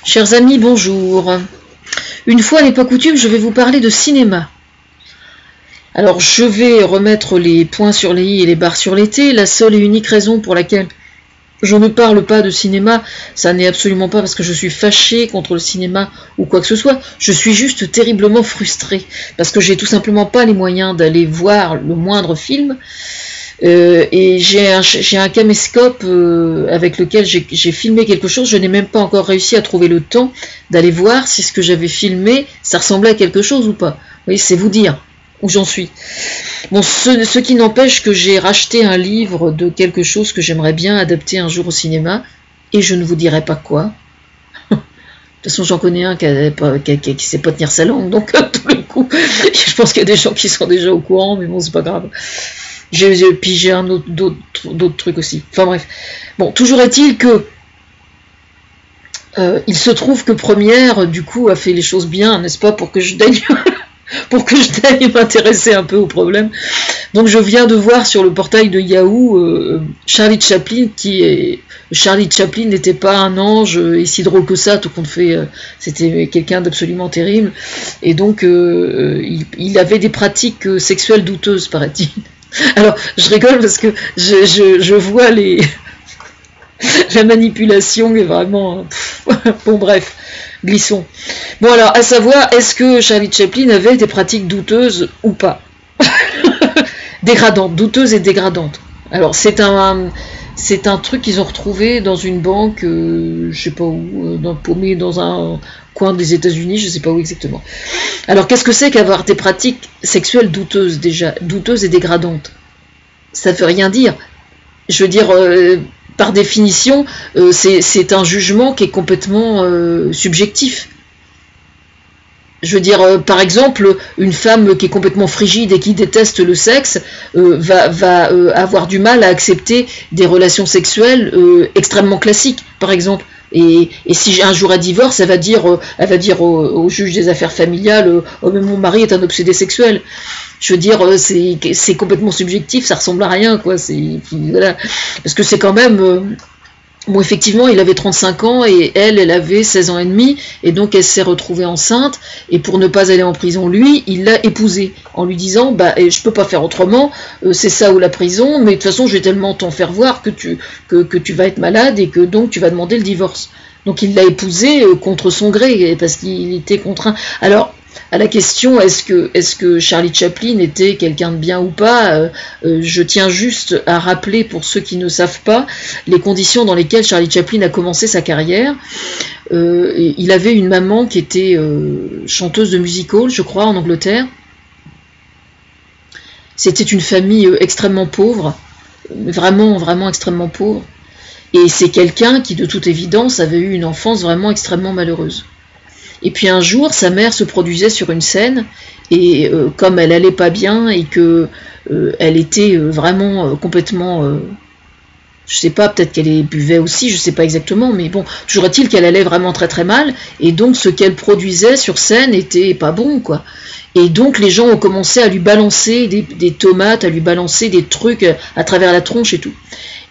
Chers amis, bonjour. Une fois n'est pas coutume, je vais vous parler de cinéma. Alors, je vais remettre les points sur les i et les barres sur les t. La seule et unique raison pour laquelle je ne parle pas de cinéma, ça n'est absolument pas parce que je suis fâchée contre le cinéma ou quoi que ce soit. Je suis juste terriblement frustrée parce que j'ai tout simplement pas les moyens d'aller voir le moindre film. Et j'ai un caméscope avec lequel j'ai filmé quelque chose. Je n'ai même pas encore réussi à trouver le temps d'aller voir si ce que j'avais filmé, ça ressemblait à quelque chose ou pas. Vous voyez, c'est vous dire où j'en suis. Bon, ce qui n'empêche que j'ai racheté un livre de quelque chose que j'aimerais bien adapter un jour au cinéma, et je ne vous dirai pas quoi. De toute façon, j'en connais un qui sait pas tenir sa langue, donc tout le coup, je pense qu'il y a des gens qui sont déjà au courant, mais bon, c'est pas grave. Puis j'ai d'autres trucs aussi. Enfin bref. Bon, toujours est-il que il se trouve que Première, du coup, a fait les choses bien, n'est-ce pas, pour que je daigne m'intéresser un peu au problème. Donc je viens de voir sur le portail de Yahoo Charlie Chaplin Charlie Chaplin n'était pas un ange et si drôle que ça, tout compte fait, c'était quelqu'un d'absolument terrible. Et donc il avait des pratiques sexuelles douteuses, paraît-il. Alors, je rigole parce que je vois la manipulation est vraiment... Bon, bref, glissons. Bon, alors, à savoir, est-ce que Charlie Chaplin avait des pratiques douteuses ou pas? Dégradantes, douteuses et dégradantes. Alors, c'est un truc qu'ils ont retrouvé dans une banque, je sais pas où, paumé dans un coin des États-Unis, je sais pas où exactement. Alors, qu'est-ce que c'est qu'avoir des pratiques sexuelles douteuses, déjà, douteuses et dégradantes? Ça ne veut rien dire. Je veux dire, par définition, c'est un jugement qui est complètement subjectif. Je veux dire, par exemple, une femme qui est complètement frigide et qui déteste le sexe va avoir du mal à accepter des relations sexuelles extrêmement classiques, par exemple. Et si un jour elle divorce, elle va dire au juge des affaires familiales, oh mais mon mari est un obsédé sexuel. Je veux dire, c'est complètement subjectif, ça ressemble à rien, quoi. Voilà. Parce que c'est quand même... Bon, effectivement, il avait 35 ans et elle avait 16 ans et demi, et donc elle s'est retrouvée enceinte, et pour ne pas aller en prison, lui, il l'a épousée, en lui disant, je peux pas faire autrement, c'est ça ou la prison, mais de toute façon, je vais tellement t'en faire voir que tu vas être malade, et que donc tu vas demander le divorce. Donc il l'a épousée contre son gré, parce qu'il était contraint. Alors, à la question est-ce que Charlie Chaplin était quelqu'un de bien ou pas, je tiens juste à rappeler pour ceux qui ne savent pas les conditions dans lesquelles Charlie Chaplin a commencé sa carrière. Il avait une maman qui était chanteuse de music-hall, je crois, en Angleterre. C'était une famille extrêmement pauvre, vraiment, vraiment extrêmement pauvre. Et c'est quelqu'un qui, de toute évidence, avait eu une enfance vraiment extrêmement malheureuse. Et puis un jour, sa mère se produisait sur une scène, et comme elle allait pas bien, et que elle était vraiment complètement... je sais pas, peut-être qu'elle buvait aussi, je sais pas exactement, mais bon, toujours est-il qu'elle allait vraiment très très mal, et donc ce qu'elle produisait sur scène était pas bon, quoi. Et donc les gens ont commencé à lui balancer des tomates, à lui balancer des trucs à travers la tronche et tout.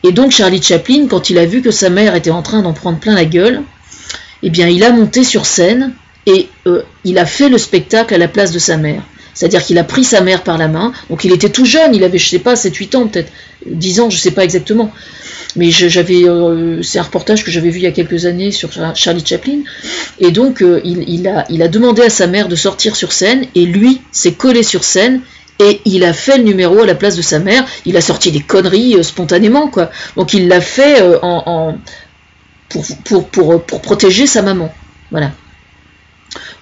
Et donc Charlie Chaplin, quand il a vu que sa mère était en train d'en prendre plein la gueule, eh bien il a monté sur scène, et il a fait le spectacle à la place de sa mère. C'est-à-dire qu'il a pris sa mère par la main, donc il était tout jeune, il avait, je sais pas, 7-8 ans peut-être, 10 ans, je sais pas exactement. Mais c'est un reportage que j'avais vu il y a quelques années sur Charlie Chaplin, et donc il a demandé à sa mère de sortir sur scène, et lui s'est collé sur scène, et il a fait le numéro à la place de sa mère, il a sorti des conneries spontanément, quoi. Donc il l'a fait pour protéger sa maman, voilà.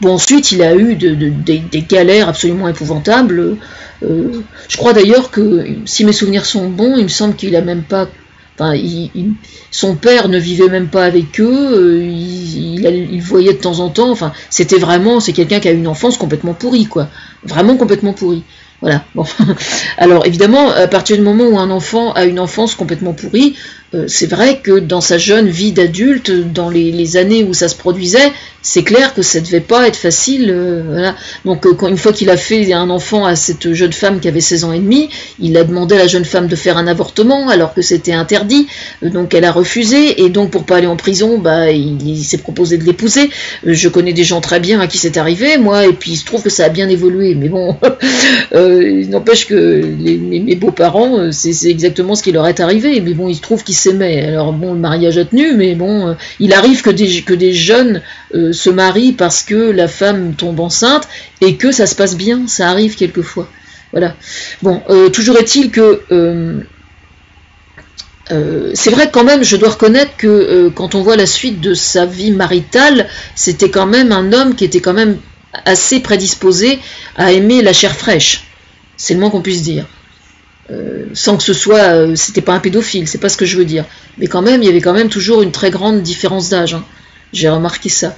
Bon, ensuite, il a eu des galères absolument épouvantables. Je crois d'ailleurs que, si mes souvenirs sont bons, il me semble qu'il a même pas... Enfin, son père ne vivait même pas avec eux, il voyait de temps en temps, enfin, c'est quelqu'un qui a eu une enfance complètement pourrie, quoi. Vraiment complètement pourrie. Voilà. Bon. Alors, évidemment, à partir du moment où un enfant a une enfance complètement pourrie, c'est vrai que dans sa jeune vie d'adulte, dans les années où ça se produisait, c'est clair que ça devait pas être facile. Voilà. Donc une fois qu'il a fait un enfant à cette jeune femme qui avait 16 ans et demi, il a demandé à la jeune femme de faire un avortement alors que c'était interdit. Donc elle a refusé, et donc pour pas aller en prison, bah il s'est proposé de l'épouser. Je connais des gens très bien à qui c'est arrivé, moi, et puis il se trouve que ça a bien évolué. Mais bon, il n'empêche que mes beaux-parents, c'est exactement ce qui leur est arrivé. Mais bon, il se trouve qu'ils s'aimaient. Alors bon, le mariage a tenu, mais bon, il arrive que des jeunes se marient parce que la femme tombe enceinte et que ça se passe bien, ça arrive quelquefois. Voilà. Bon, toujours est-il que c'est vrai que quand même, je dois reconnaître que quand on voit la suite de sa vie maritale, c'était quand même un homme qui était quand même assez prédisposé à aimer la chair fraîche. C'est le moins qu'on puisse dire. Sans que ce soit, c'était pas un pédophile, c'est pas ce que je veux dire. Mais quand même, il y avait quand même toujours une très grande différence d'âge. Hein. J'ai remarqué ça.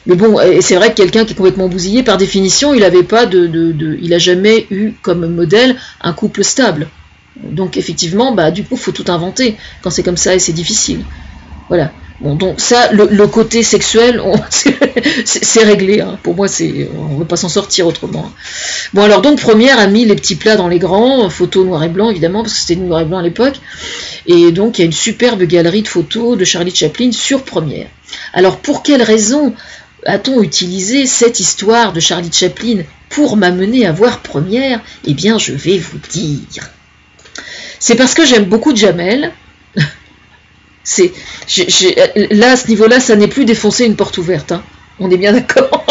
Mais bon, et c'est vrai que quelqu'un qui est complètement bousillé, par définition, il avait pas il a jamais eu comme modèle un couple stable. Donc effectivement, bah du coup, faut tout inventer quand c'est comme ça et c'est difficile. Voilà. Bon, donc ça, le côté sexuel, c'est réglé. Hein. Pour moi, on ne veut pas s'en sortir autrement. Bon, alors donc Première a mis les petits plats dans les grands, photos noir et blanc évidemment, parce que c'était noir et blanc à l'époque. Et donc il y a une superbe galerie de photos de Charlie Chaplin sur Première. Alors pour quelle raison a-t-on utilisé cette histoire de Charlie Chaplin pour m'amener à voir Première? Eh bien, je vais vous dire. C'est parce que j'aime beaucoup Jamel. Là, à ce niveau-là, ça n'est plus défoncer une porte ouverte. Hein. On est bien d'accord.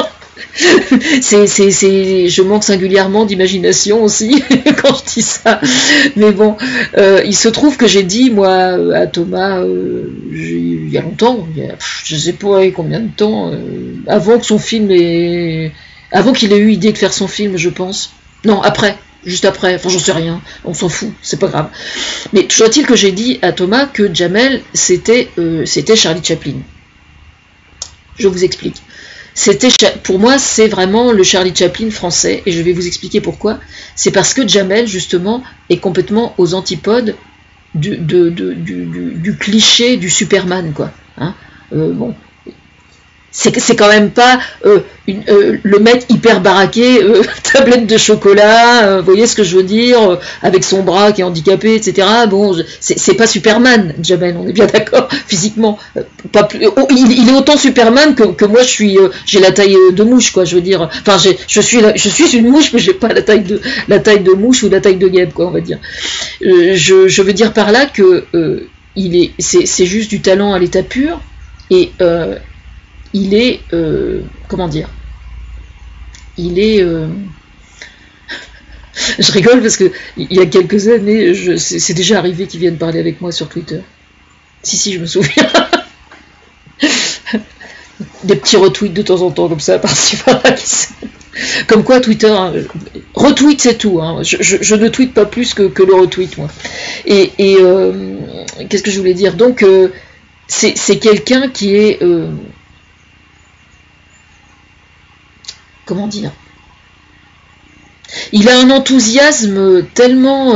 Je manque singulièrement d'imagination aussi quand je dis ça. Mais bon, il se trouve que j'ai dit, moi, à Thomas, il y a longtemps, je ne sais pas combien de temps, avant qu'il ait eu idée de faire son film, je pense. Non, après. Juste après, enfin j'en sais rien, on s'en fout, c'est pas grave. Mais toujours est-il que j'ai dit à Thomas que Jamel c'était Charlie Chaplin. Je vous explique. Pour moi c'est vraiment le Charlie Chaplin français, et je vais vous expliquer pourquoi. C'est parce que Jamel justement est complètement aux antipodes du cliché du Superman, quoi. Hein, bon. C'est quand même pas le mec hyper baraqué, tablette de chocolat, vous voyez ce que je veux dire, avec son bras qui est handicapé, etc. Bon, c'est pas Superman, Jamel, on est bien d'accord, physiquement. Pas plus, il est autant Superman que moi j'ai la taille de mouche, quoi, je veux dire. Enfin, je suis une mouche, mais j'ai pas la taille de mouche ou la taille de guêpe, quoi, on va dire. Je veux dire par là que c'est juste du talent à l'état pur, et il est, comment dire, il est, je rigole parce que il y a quelques années, c'est déjà arrivé qu'ils viennent parler avec moi sur Twitter. Si, je me souviens. Des petits retweets de temps en temps comme ça, par-ci par-là. Comme quoi Twitter, hein, retweet c'est tout. Hein. Je ne tweete pas plus que le retweet, moi. Et qu'est-ce que je voulais dire? Donc c'est quelqu'un qui est comment dire, il a un enthousiasme tellement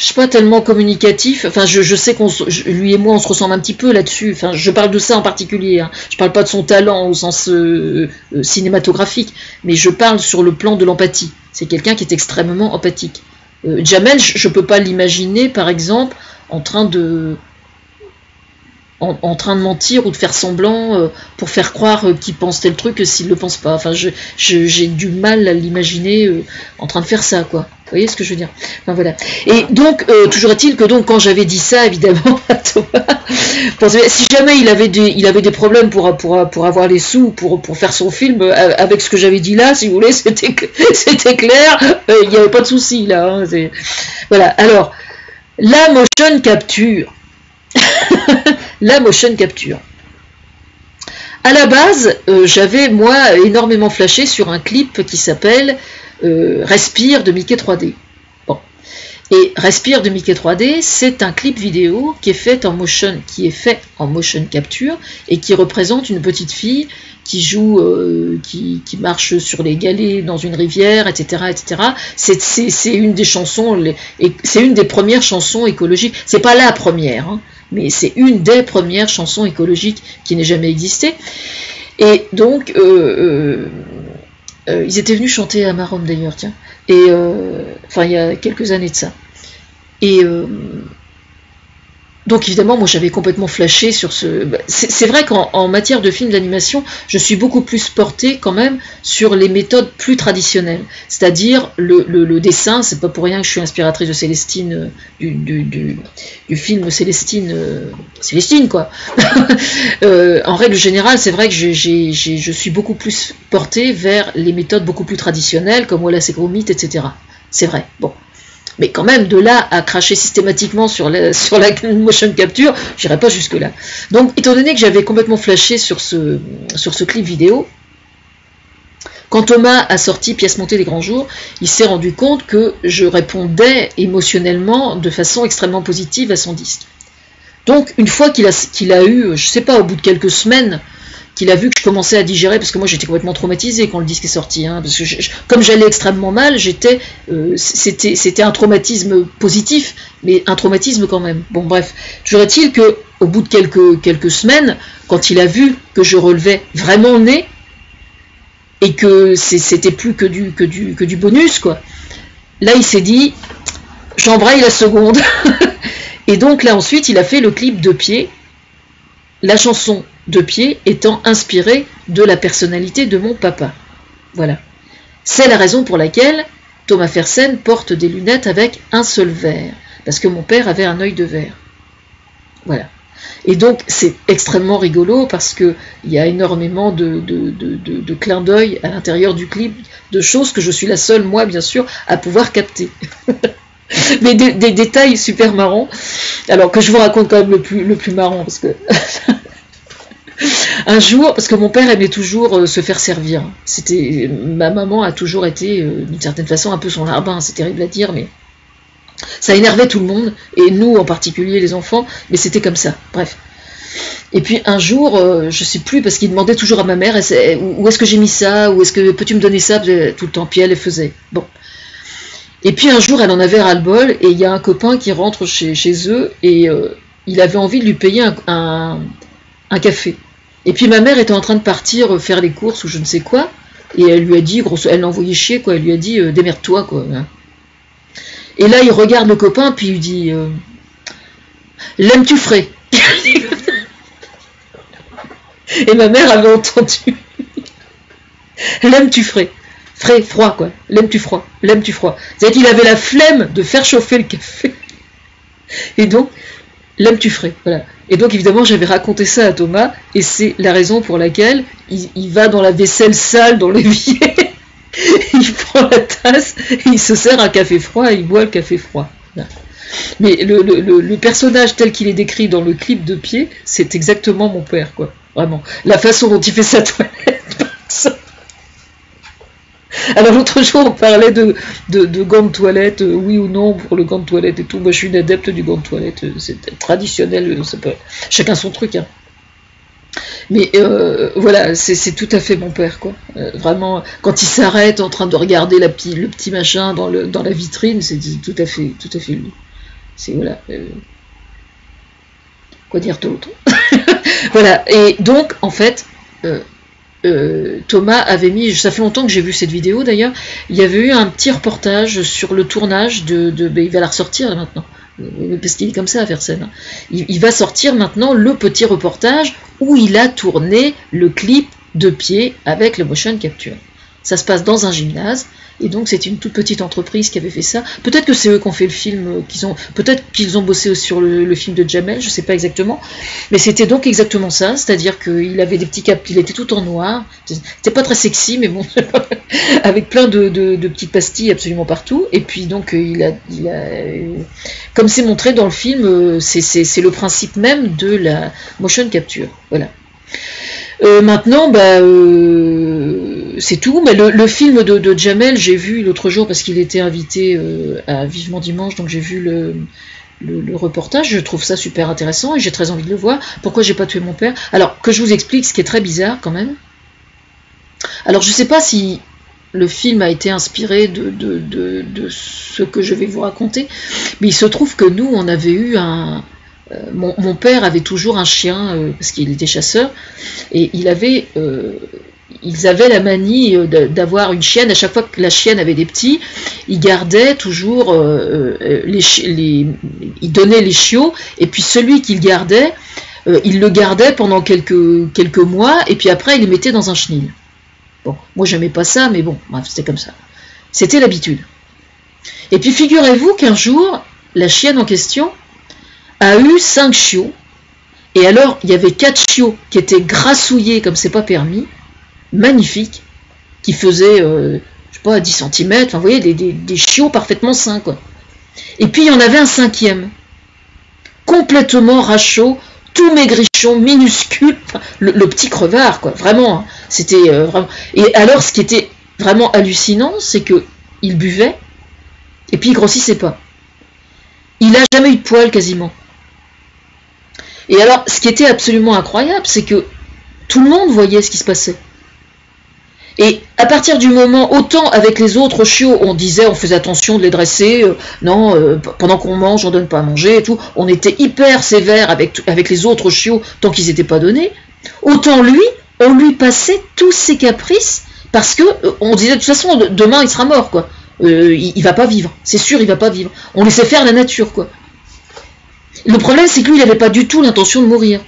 je sais pas, tellement communicatif. Enfin, je sais lui et moi on se ressemble un petit peu là-dessus. Enfin, je parle de ça en particulier, hein. Je parle pas de son talent au sens cinématographique, mais je parle sur le plan de l'empathie. C'est quelqu'un qui est extrêmement empathique. Jamel, je peux pas l'imaginer par exemple en train de mentir ou de faire semblant pour faire croire qu'il pense tel truc s'il le pense pas. Enfin, j'ai du mal à l'imaginer en train de faire ça, quoi. Vous voyez ce que je veux dire? Enfin, voilà. Et donc, toujours est-il que donc quand j'avais dit ça, évidemment, à Thomas, si jamais il avait des problèmes pour avoir les sous pour faire son film, avec ce que j'avais dit là, si vous voulez, c'était clair, il n'y avait pas de souci là. Hein, voilà. Alors, la motion capture. La motion capture. À la base, j'avais moi énormément flashé sur un clip qui s'appelle Respire de Mickey 3D. Bon. Et Respire de Mickey 3D, c'est un clip vidéo qui est fait en motion capture et qui représente une petite fille qui joue, qui marche sur les galets dans une rivière, etc., etc. C'est une des chansons, c'est une des premières chansons écologiques. C'est pas la première, hein, mais c'est une des premières chansons écologiques qui n'ait jamais existé. Et donc, ils étaient venus chanter à Marom d'ailleurs, tiens. Et enfin, il y a quelques années de ça. Et donc évidemment, moi j'avais complètement flashé sur ce... C'est vrai qu'en matière de films d'animation, je suis beaucoup plus portée quand même sur les méthodes plus traditionnelles. C'est-à-dire le dessin, c'est pas pour rien que je suis inspiratrice de Célestine, du film Célestine, Célestine quoi. En règle générale, c'est vrai que je suis beaucoup plus portée vers les méthodes beaucoup plus traditionnelles, comme Wallace et Gromit, etc. C'est vrai, bon. Mais quand même, de là à cracher systématiquement sur la motion capture, j'irai pas jusque-là. Donc, étant donné que j'avais complètement flashé sur ce clip vidéo, quand Thomas a sorti Pièce montée des grands jours, il s'est rendu compte que je répondais émotionnellement de façon extrêmement positive à son disque. Donc, une fois qu'il a eu, je sais pas, au bout de quelques semaines, qu'il a vu que je commençais à digérer, parce que moi j'étais complètement traumatisée quand le disque est sorti, hein, parce que comme j'allais extrêmement mal, c'était un traumatisme positif, mais un traumatisme quand même. Bon bref, toujours est-il que au bout de quelques semaines, quand il a vu que je relevais vraiment le nez, et que c'était plus que du bonus, quoi, là il s'est dit, j'embraye la seconde. Et donc là ensuite il a fait le clip 2 pieds, la chanson 2 pieds étant inspirée de la personnalité de mon papa. Voilà. C'est la raison pour laquelle Thomas Fersen porte des lunettes avec un seul verre, parce que mon père avait un œil de verre. Voilà. Et donc c'est extrêmement rigolo parce que il y a énormément de clins d'œil à l'intérieur du clip, de choses que je suis la seule, moi bien sûr, à pouvoir capter. Mais des détails super marrants. Alors que je vous raconte quand même le plus marrant, parce que un jour, parce que mon père aimait toujours se faire servir. Ma maman a toujours été, d'une certaine façon, un peu son larbin. C'est terrible à dire, mais ça énervait tout le monde, et nous en particulier les enfants, mais c'était comme ça. Bref. Et puis un jour, je sais plus, parce qu'il demandait toujours à ma mère, où est-ce que j'ai mis ça, où est-ce que peux-tu me donner ça, tout le temps, puis elle faisait. Bon. Et puis un jour, elle en avait ras-le-bol, et il y a un copain qui rentre chez eux, et il avait envie de lui payer un café. Et puis ma mère était en train de partir faire les courses ou je ne sais quoi, et elle lui a dit, elle l'a envoyé chier, quoi, elle lui a dit démerde-toi, quoi. Et là il regarde le copain, puis il lui dit l'aimes-tu frais? Et ma mère avait entendu l'aimes-tu frais? Frais, froid, quoi. L'aimes-tu froid? L'aimes-tu froid? C'est-à-dire qu'il avait la flemme de faire chauffer le café. Et donc, l'aimes-tu frais? Voilà. Et donc, évidemment, j'avais raconté ça à Thomas, et c'est la raison pour laquelle il va dans la vaisselle sale, dans l'évier, il prend la tasse, et il se sert un café froid, et il boit le café froid. Voilà. Mais le personnage tel qu'il est décrit dans le clip 2 pieds, c'est exactement mon père, quoi. Vraiment. La façon dont il fait sa toilette, ça. Alors l'autre jour on parlait de gants de toilette, oui ou non pour le gant de toilette et tout. Moi je suis une adepte du gant de toilette, c'est traditionnel, chacun son truc, hein. Mais voilà, c'est tout à fait mon père, quoi. Vraiment, quand il s'arrête en train de regarder le petit machin dans la vitrine, c'est tout à fait lui. C'est voilà. Quoi dire d'autre? Voilà. Et donc en fait. Thomas avait mis, ça fait longtemps que j'ai vu cette vidéo d'ailleurs, il y avait eu un petit reportage sur le tournage il va la ressortir là, maintenant, parce qu'il est comme ça à Fersen. Il va sortir maintenant le petit reportage où il a tourné le clip 2 pieds avec le motion capture. Ça se passe dans un gymnase, et donc c'est une toute petite entreprise qui avait fait ça. Peut-être que c'est eux qui ont fait le film, peut-être qu'ils ont bossé sur le film de Jamel, je sais pas exactement, mais c'était donc exactement ça, c'est-à-dire qu'il avait des petits capes, il était tout en noir, c'était pas très sexy, mais bon, avec plein de petites pastilles absolument partout, et puis donc comme c'est montré dans le film, c'est le principe même de la motion capture, voilà. Maintenant, c'est tout. Mais le film de Jamel, j'ai vu l'autre jour parce qu'il était invité à Vivement Dimanche, donc j'ai vu le reportage. Je trouve ça super intéressant et j'ai très envie de le voir. Pourquoi j'ai pas tué mon père? Alors que je vous explique ce qui est très bizarre quand même. Alors je sais pas si le film a été inspiré de ce que je vais vous raconter, mais il se trouve que nous, on avait eu mon père avait toujours un chien, parce qu'il était chasseur, et ils avaient la manie d'avoir une chienne. À chaque fois que la chienne avait des petits, ils gardaient toujours, ils donnaient les chiots, et puis celui qu'ils gardaient, il le gardait pendant quelques mois, et puis après il le mettait dans un chenil. Bon, moi j'aimais pas ça, mais bon, bref, c'était comme ça. C'était l'habitude. Et puis figurez-vous qu'un jour, la chienne en question a eu 5 chiots, et alors il y avait 4 chiots qui étaient grassouillés comme c'est pas permis, magnifiques, qui faisaient, je sais pas, 10 cm, enfin vous voyez, des chiots parfaitement sains, quoi. Et puis il y en avait un 5e, complètement rachot, tout maigrichon, minuscule, enfin, le petit crevard, quoi, vraiment, hein, c'était vraiment... Et alors, ce qui était vraiment hallucinant, c'est que il buvait, et puis il grossissait pas. Il n'a jamais eu de poils, quasiment. Et alors, ce qui était absolument incroyable, c'est que tout le monde voyait ce qui se passait. Et à partir du moment, autant avec les autres chiots, on faisait attention de les dresser, pendant qu'on mange, on donne pas à manger et tout, on était hyper sévère avec les autres chiots tant qu'ils n'étaient pas donnés, autant lui, on lui passait tous ses caprices, parce que on disait de toute façon, demain il sera mort, quoi. Il va pas vivre, c'est sûr, il va pas vivre. On laissait faire la nature, quoi. Le problème, c'est que lui, il n'avait pas du tout l'intention de mourir.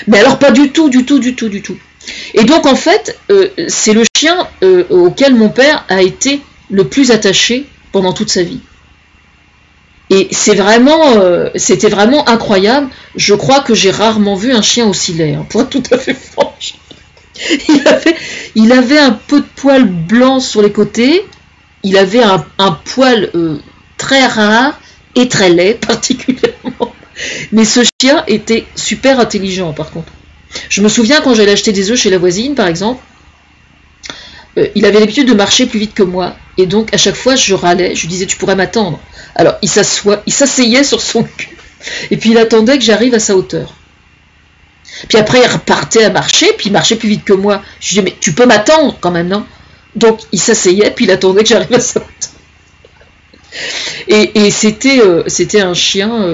Mais alors pas du tout. Et donc en fait, c'est le chien auquel mon père a été le plus attaché pendant toute sa vie. Et c'était vraiment incroyable. Je crois que j'ai rarement vu un chien aussi laid, hein, pour être tout à fait franche. Il avait un peu de poils blancs sur les côtés. Il avait un poil très rare et très laid particulièrement. Mais ce chien était super intelligent par contre. Je me souviens quand j'allais acheter des œufs chez la voisine, par exemple, il avait l'habitude de marcher plus vite que moi, et donc à chaque fois je râlais, je lui disais tu pourrais m'attendre. Alors il s'asseyait sur son cul, et puis il attendait que j'arrive à sa hauteur. Puis après il repartait à marcher, puis il marchait plus vite que moi. Je lui disais mais tu peux m'attendre quand même, non? Donc il s'asseyait, puis il attendait que j'arrive à sa hauteur. Et c'était un chien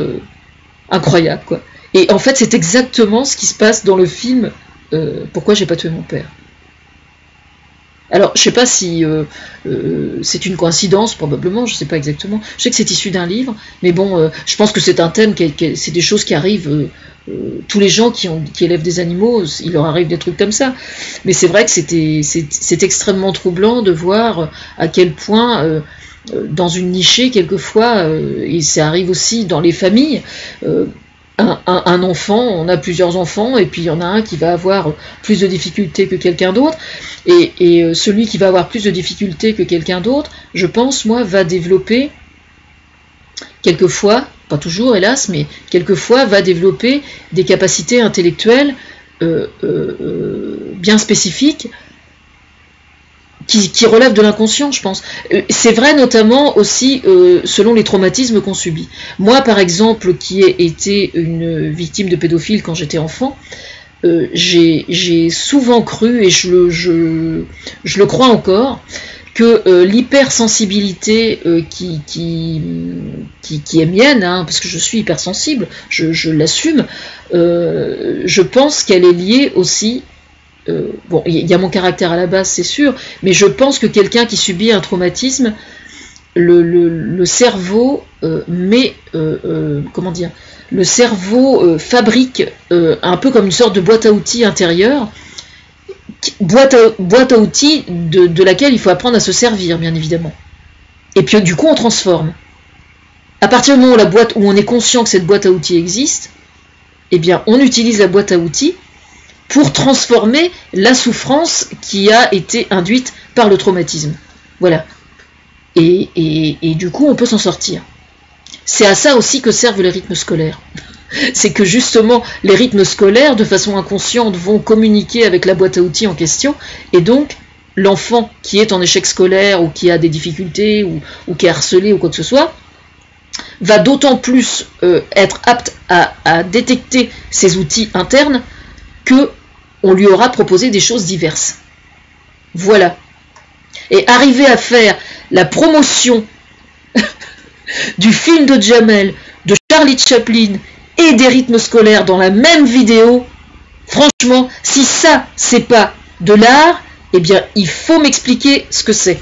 incroyable, quoi. Et en fait, c'est exactement ce qui se passe dans le film Pourquoi j'ai pas tué mon père. Alors, je sais pas si c'est une coïncidence, probablement, je sais pas exactement. Je sais que c'est issu d'un livre, mais bon, je pense que c'est un thème, c'est des choses qui arrivent. Tous les gens qui élèvent des animaux, il leur arrive des trucs comme ça. Mais c'est vrai que c'est extrêmement troublant de voir à quel point, dans une nichée, quelquefois, et ça arrive aussi dans les familles, un enfant, on a plusieurs enfants, et puis il y en a un qui va avoir plus de difficultés que quelqu'un d'autre, et celui qui va avoir plus de difficultés que quelqu'un d'autre, je pense, moi, va développer, quelquefois, pas toujours hélas, mais quelquefois va développer des capacités intellectuelles bien spécifiques, qui relèvent de l'inconscient, je pense. C'est vrai notamment aussi selon les traumatismes qu'on subit. Moi, par exemple, qui ai été une victime de pédophile quand j'étais enfant, j'ai souvent cru, et je le crois encore, que l'hypersensibilité qui est mienne, hein, parce que je suis hypersensible, je l'assume, je pense qu'elle est liée aussi. Bon, il y a mon caractère à la base, c'est sûr, mais je pense que quelqu'un qui subit un traumatisme, le cerveau comment dire, le cerveau fabrique un peu comme une sorte de boîte à outils intérieure, boîte à outils de laquelle il faut apprendre à se servir, bien évidemment. Et puis du coup, on transforme. À partir du moment où on est conscient que cette boîte à outils existe, eh bien, on utilise la boîte à outils pour transformer la souffrance qui a été induite par le traumatisme. Voilà. Et du coup, on peut s'en sortir. C'est à ça aussi que servent les rythmes scolaires. C'est que justement, les rythmes scolaires, de façon inconsciente, vont communiquer avec la boîte à outils en question, et donc, l'enfant qui est en échec scolaire ou qui a des difficultés ou qui est harcelé ou quoi que ce soit, va d'autant plus être apte à détecter ses outils internes que on lui aura proposé des choses diverses. Voilà. Et arriver à faire la promotion du film de Jamel, de Charlie Chaplin et des rythmes scolaires dans la même vidéo, franchement, si ça, c'est pas de l'art, eh bien, il faut m'expliquer ce que c'est.